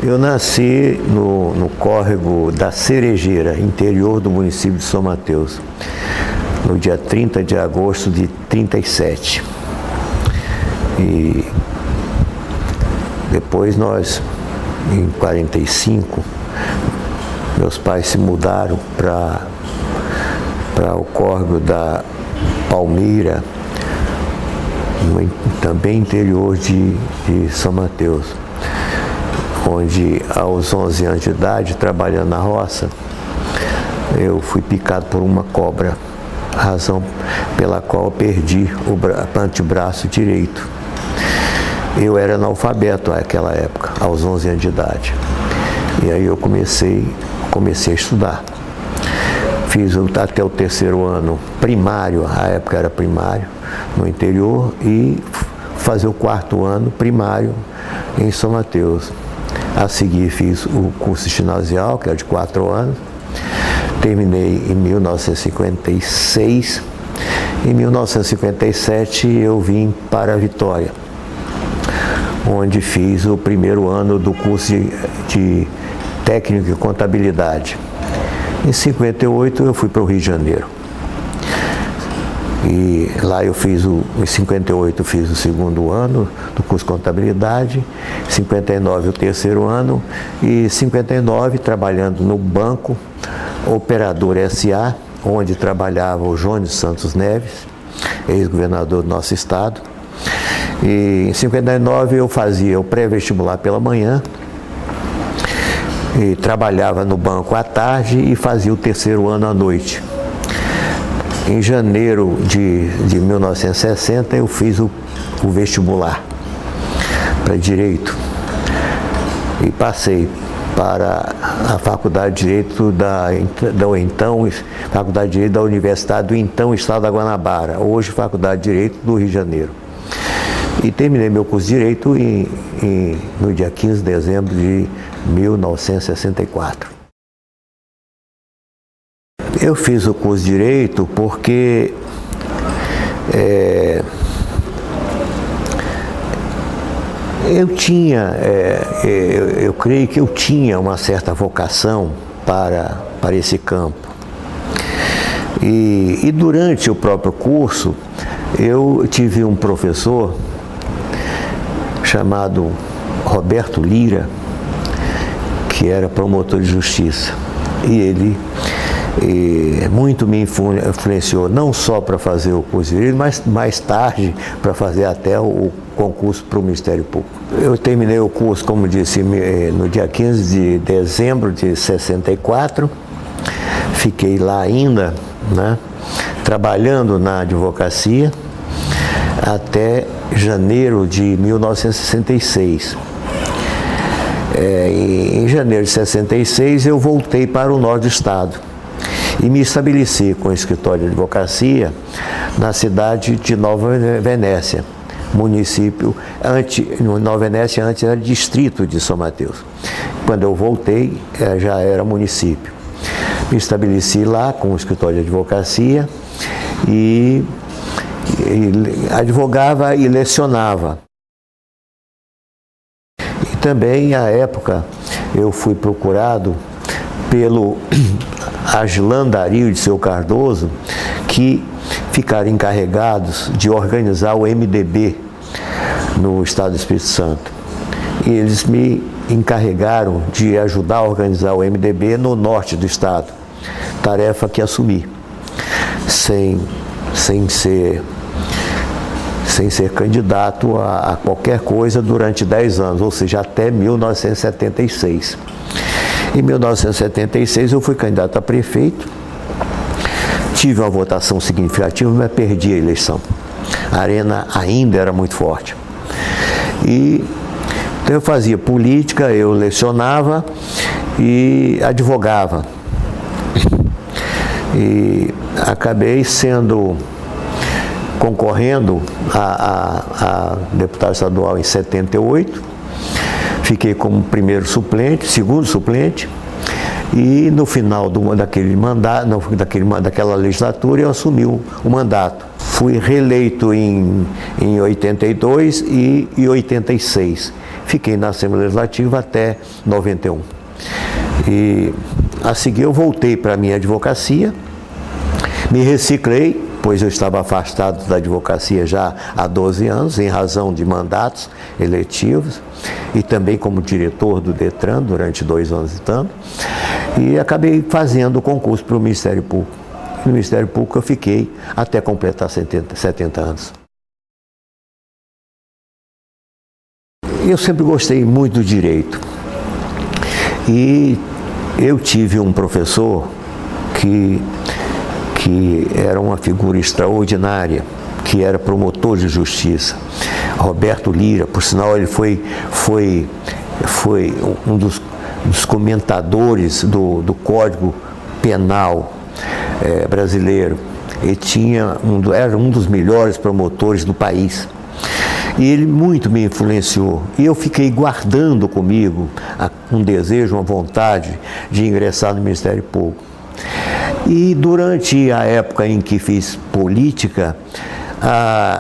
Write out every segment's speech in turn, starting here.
Eu nasci no córrego da Cerejeira, interior do município de São Mateus, no dia 30 de agosto de 37. E depois nós, em 45, meus pais se mudaram para o córrego da Palmira, também interior de São Mateus, onde aos 11 anos de idade, trabalhando na roça, eu fui picado por uma cobra, razão pela qual eu perdi o antebraço direito. Eu era analfabeto naquela época, aos 11 anos de idade. E aí eu comecei a estudar. Fiz até o terceiro ano primário, a época era primário, no interior, e fazer o quarto ano primário em São Mateus. A seguir fiz o curso ginasial, que era de 4 anos, terminei em 1956. Em 1957 eu vim para Vitória, onde fiz o primeiro ano do curso de técnico em contabilidade. Em 58 eu fui para o Rio de Janeiro. E lá eu fiz em 58 eu fiz o segundo ano do curso de contabilidade, 59 o terceiro ano, e 59 trabalhando no banco Operador SA, onde trabalhava o Jones Santos Neves, ex-governador do nosso estado. E em 59 eu fazia o pré-vestibular pela manhã, e trabalhava no banco à tarde e fazia o terceiro ano à noite. Em janeiro de 1960 eu fiz o vestibular para Direito e passei para a Faculdade de Direito Faculdade de Direito da Universidade do então Estado da Guanabara, hoje Faculdade de Direito do Rio de Janeiro. E terminei meu curso de Direito no dia 15 de dezembro de 1964. Eu fiz o curso de Direito porque eu creio que eu tinha uma certa vocação para esse campo. E durante o próprio curso, eu tive um professor chamado Roberto Lira, que era promotor de justiça. E ele muito me influenciou, não só para fazer o curso de Direito, mas mais tarde para fazer até o concurso para o Ministério Público. Eu terminei o curso, como disse, no dia 15 de dezembro de 64, fiquei lá ainda, né, trabalhando na advocacia até janeiro de 1966. Em janeiro de 66 eu voltei para o norte do estado e me estabeleci com o escritório de advocacia na cidade de Nova Venécia, município, Nova Venécia antes era distrito de São Mateus. Quando eu voltei, já era município. Me estabeleci lá com o escritório de advocacia e advogava e lecionava. E também, à época, eu fui procurado pelo Agilã Dario de Seu Cardoso, que ficaram encarregados de organizar o MDB no estado do Espírito Santo. E eles me encarregaram de ajudar a organizar o MDB no norte do estado, tarefa que assumi, sem ser candidato a qualquer coisa durante 10 anos, ou seja, até 1976. Em 1976 eu fui candidato a prefeito, tive uma votação significativa, mas perdi a eleição. A arena ainda era muito forte. Então eu fazia política, eu lecionava e advogava. E acabei concorrendo a deputado estadual em 78, fiquei como segundo suplente, E no final daquele mandato, daquela legislatura, eu assumi o mandato. Fui reeleito em 82 e 86. Fiquei na Assembleia Legislativa até 91. E a seguir eu voltei para a minha advocacia, me reciclei, pois eu estava afastado da advocacia já há 12 anos, em razão de mandatos eletivos, e também como diretor do DETRAN durante 2 anos e tanto, e acabei fazendo o concurso para o Ministério Público. No Ministério Público eu fiquei até completar 70 anos. Eu sempre gostei muito do direito, e eu tive um professor que era uma figura extraordinária, que era promotor de justiça, Roberto Lira. Por sinal, ele foi um dos comentadores do Código Penal brasileiro. Ele era um dos melhores promotores do país. E ele muito me influenciou. E eu fiquei guardando comigo um desejo, uma vontade de ingressar no Ministério Público. E durante a época em que fiz política,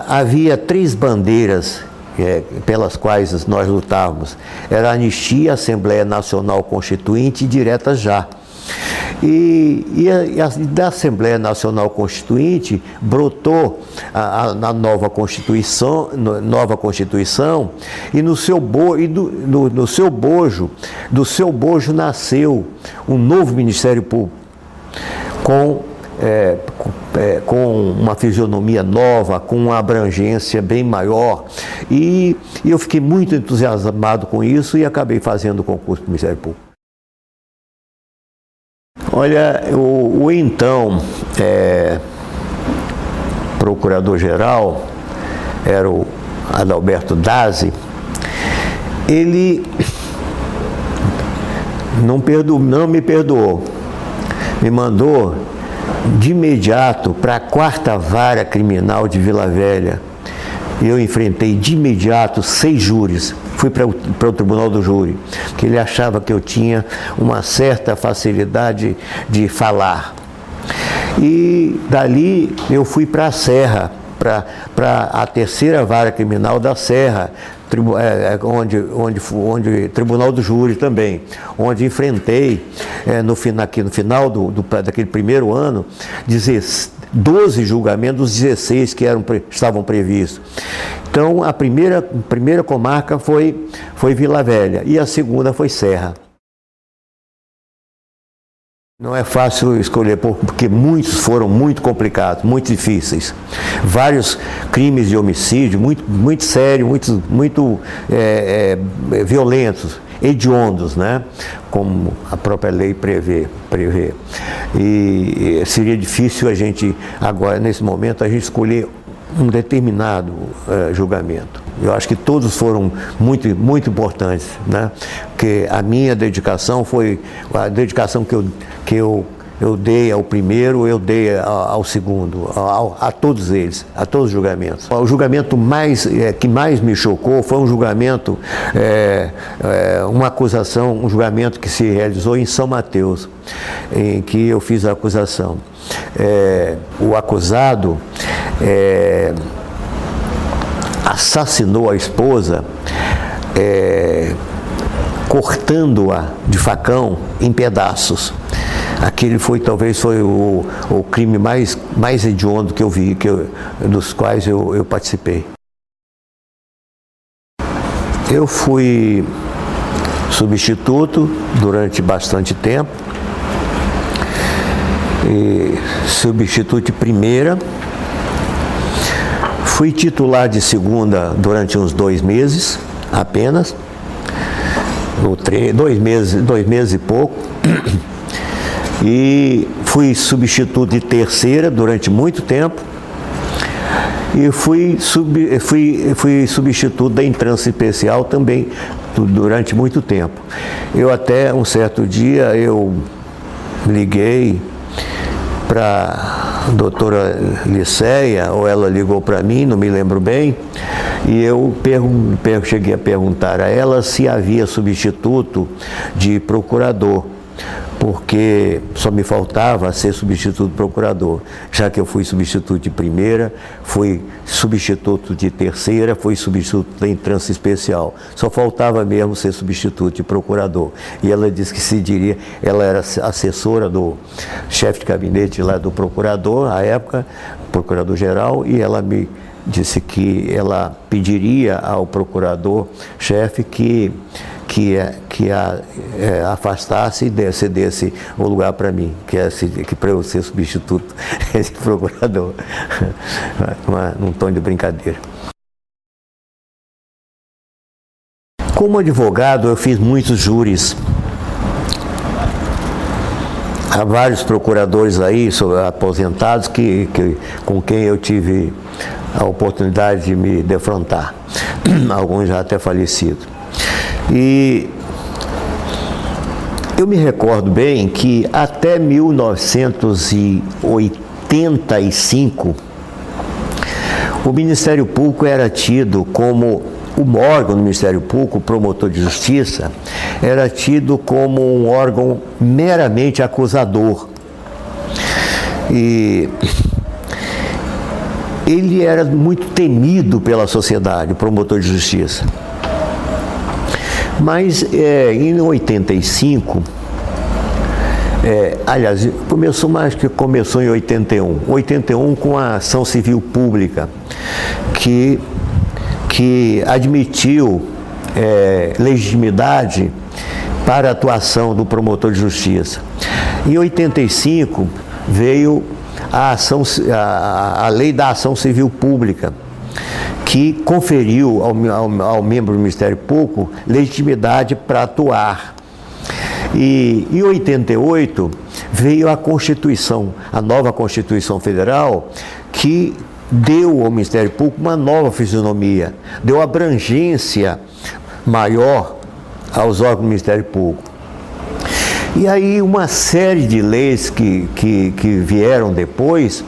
havia 3 bandeiras pelas quais nós lutávamos. Era a anistia, a Assembleia Nacional Constituinte e direta já. E da Assembleia Nacional Constituinte brotou a nova Constituição, e do seu bojo nasceu um novo Ministério Público, com uma fisionomia nova, com uma abrangência bem maior, e eu fiquei muito entusiasmado com isso e acabei fazendo o concurso do Ministério Público. Olha, o então procurador-geral era o Adalberto Dazi. Ele não me perdoou, me mandou de imediato para a 4ª Vara Criminal de Vila Velha. Eu enfrentei de imediato 6 júris. Fui para o Tribunal do Júri, porque ele achava que eu tinha uma certa facilidade de falar. E dali eu fui para a Serra, para a 3ª Vara Criminal da Serra, onde Tribunal do Júri também, onde enfrentei, no final daquele primeiro ano, 12 julgamentos dos 16 que estavam previstos. Então, a primeira comarca foi Vila Velha e a segunda foi Serra. Não é fácil escolher, porque muitos foram muito complicados, muito difíceis. Vários crimes de homicídio, muito sérios, muito violentos, hediondos, né? Como a própria lei prevê. E seria difícil a gente, agora, nesse momento, a gente escolher um determinado julgamento. Eu acho que todos foram muito, muito importantes, né? Porque a minha dedicação foi a dedicação que eu dei ao primeiro, eu dei ao segundo, a todos eles, a todos os julgamentos. O julgamento que mais me chocou foi um julgamento, uma acusação, um julgamento que se realizou em São Mateus, em que eu fiz a acusação. O acusado assassinou a esposa, cortando-a de facão em pedaços. Aquele talvez foi o crime mais hediondo que eu vi, dos quais eu participei. Eu fui substituto durante bastante tempo, substituto de primeira, fui titular de segunda durante uns 2 meses apenas, 2 meses e pouco, e fui substituto de terceira durante muito tempo, e fui substituto da entrância especial também durante muito tempo. Eu até um certo dia eu liguei para a doutora Liceia, ou ela ligou para mim, não me lembro bem, e eu cheguei a perguntar a ela se havia substituto de procurador, porque só me faltava ser substituto do procurador, já que eu fui substituto de primeira, fui substituto de terceira, fui substituto em trânsito especial. Só faltava mesmo ser substituto de procurador. E ela disse que ela era assessora do chefe de gabinete lá do procurador, à época, procurador-geral, e ela me disse que ela pediria ao procurador-chefe que afastasse e cedesse o lugar para mim, que para eu ser substituto esse procurador, num tom de brincadeira. Como advogado, eu fiz muitos júris. Há vários procuradores aí, aposentados, com quem eu tive a oportunidade de me defrontar, alguns já até falecidos. E eu me recordo bem que até 1985, o Ministério Público era tido como, o órgão do Ministério Público, o promotor de justiça, era tido como um órgão meramente acusador. E ele era muito temido pela sociedade, o promotor de justiça. Mas em 85, aliás, começou em 81 com a ação civil pública, que admitiu legitimidade para a atuação do promotor de justiça. Em 85 veio a lei da ação civil pública, que conferiu ao membro do Ministério Público legitimidade para atuar. E em 88 veio a Constituição, a nova Constituição Federal, que deu ao Ministério Público uma nova fisionomia, deu abrangência maior aos órgãos do Ministério Público. E aí uma série de leis que vieram depois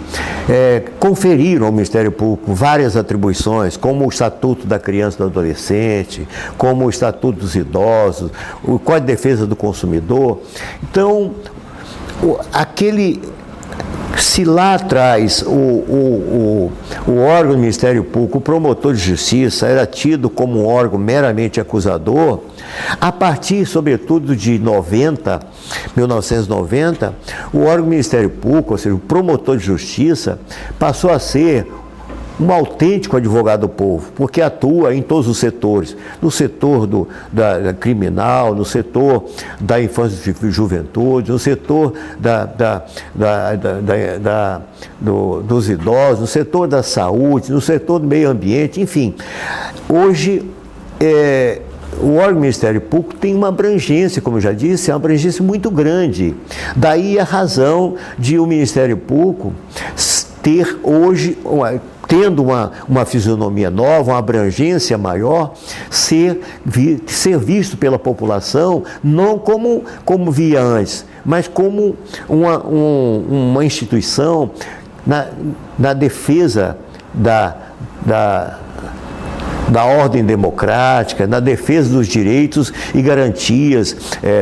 conferiram ao Ministério Público várias atribuições, como o Estatuto da Criança e do Adolescente, como o Estatuto dos Idosos, o Código de Defesa do Consumidor. Então, se lá atrás o órgão do Ministério Público, o promotor de justiça, era tido como um órgão meramente acusador, a partir, sobretudo, de 1990, o órgão do Ministério Público, ou seja, o promotor de justiça, passou a ser um autêntico advogado do povo, porque atua em todos os setores, no setor da criminal, no setor da infância e juventude, no setor dos idosos, no setor da saúde, no setor do meio ambiente, enfim. Hoje, o órgão do Ministério Público tem uma abrangência, como eu já disse, é uma abrangência muito grande. Daí a razão de o Ministério Público ter hoje, tendo uma fisionomia nova, uma abrangência maior, ser visto pela população não como via antes, mas como uma instituição na defesa da ordem democrática, na defesa dos direitos e garantias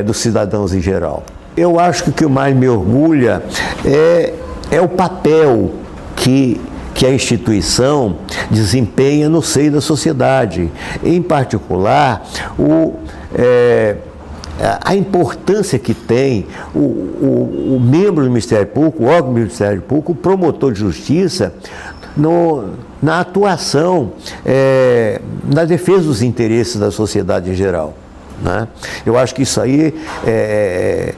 dos cidadãos em geral. Eu acho que o que mais me orgulha é o papel que a instituição desempenha no seio da sociedade, em particular a importância que tem o membro do Ministério Público, o órgão do Ministério Público, o promotor de justiça, na atuação, na defesa dos interesses da sociedade em geral, né? Eu acho que isso aí é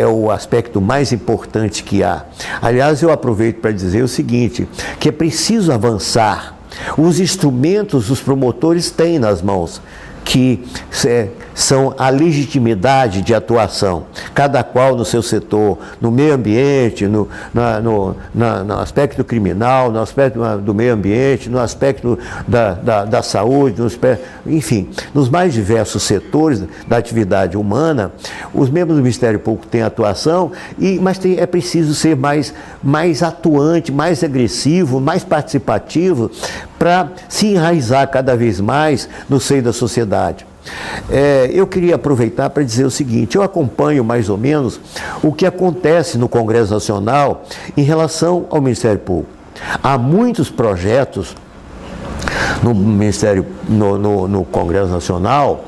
o aspecto mais importante que há. Aliás, eu aproveito para dizer o seguinte, que é preciso avançar. Os instrumentos os promotores têm nas mãos, que são a legitimidade de atuação, cada qual no seu setor, no meio ambiente, no aspecto criminal, no aspecto do meio ambiente, no aspecto da saúde, enfim, nos mais diversos setores da atividade humana, os membros do Ministério Público têm atuação, mas é preciso ser mais atuante, mais agressivo, mais participativo, para se enraizar cada vez mais no seio da sociedade. Eu queria aproveitar para dizer o seguinte: eu acompanho mais ou menos o que acontece no Congresso Nacional em relação ao Ministério Público. Há muitos projetos no Congresso Nacional,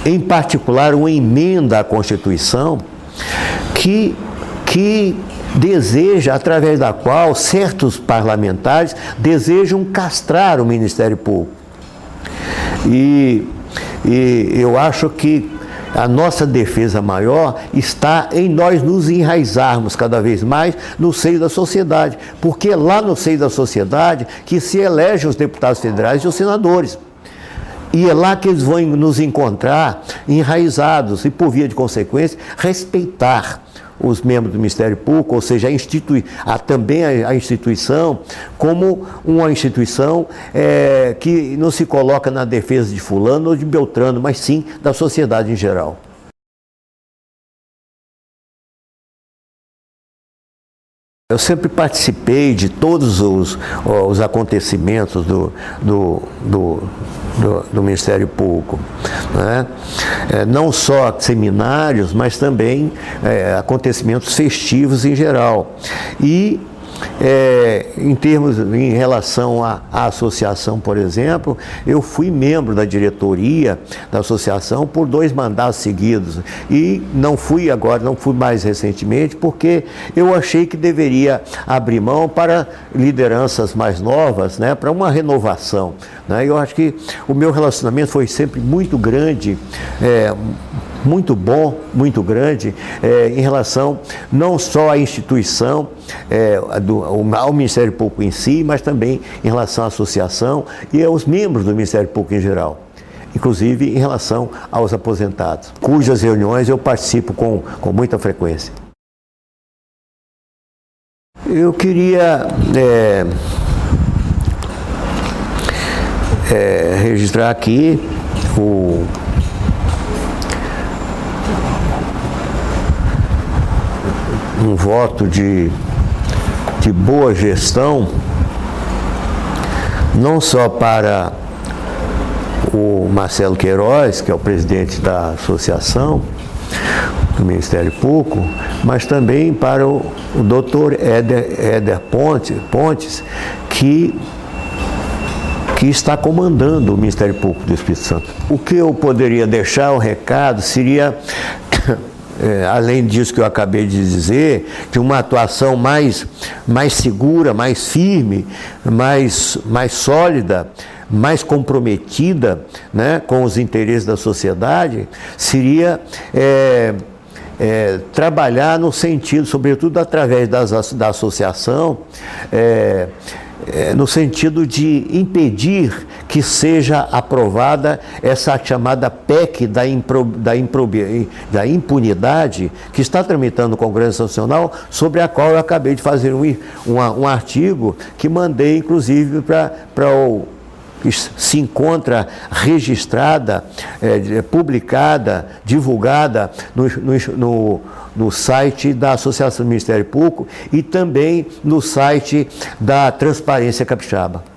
em particular uma emenda à Constituição, que deseja, através da qual certos parlamentares desejam castrar o Ministério Público. E eu acho que a nossa defesa maior está em nós nos enraizarmos cada vez mais no seio da sociedade, porque é lá no seio da sociedade que se elegem os deputados federais e os senadores. E é lá que eles vão nos encontrar enraizados e, por via de consequência, respeitar os membros do Ministério Público, ou seja, também a instituição como uma instituição que não se coloca na defesa de fulano ou de Beltrano, mas sim da sociedade em geral. Eu sempre participei de todos os acontecimentos do Ministério Público, né? Não só seminários, mas também acontecimentos festivos em geral. E em relação à associação, por exemplo, eu fui membro da diretoria da associação por 2 mandatos seguidos e não fui mais recentemente, porque eu achei que deveria abrir mão para lideranças mais novas, né, para uma renovação, né? Eu acho que o meu relacionamento foi sempre muito grande, muito bom, muito grande, em relação não só à instituição, ao Ministério Público em si, mas também em relação à associação e aos membros do Ministério Público em geral, inclusive em relação aos aposentados, cujas reuniões eu participo com muita frequência. Eu queria registrar aqui um voto de boa gestão, não só para o Marcelo Queiroz, que é o presidente da associação do Ministério Público, mas também para o doutor Éder Pontes, que está comandando o Ministério Público do Espírito Santo. O que eu poderia deixar, o recado, seria além disso que eu acabei de dizer, de uma atuação mais segura, mais firme, mais sólida, mais comprometida, né, com os interesses da sociedade, seria trabalhar no sentido, sobretudo através da associação, no sentido de impedir que seja aprovada essa chamada PEC da impunidade que está tramitando no Congresso Nacional, sobre a qual eu acabei de fazer um artigo que mandei, inclusive, que se encontra registrada, publicada, divulgada no site da Associação do Ministério Público e também no site da Transparência Capixaba.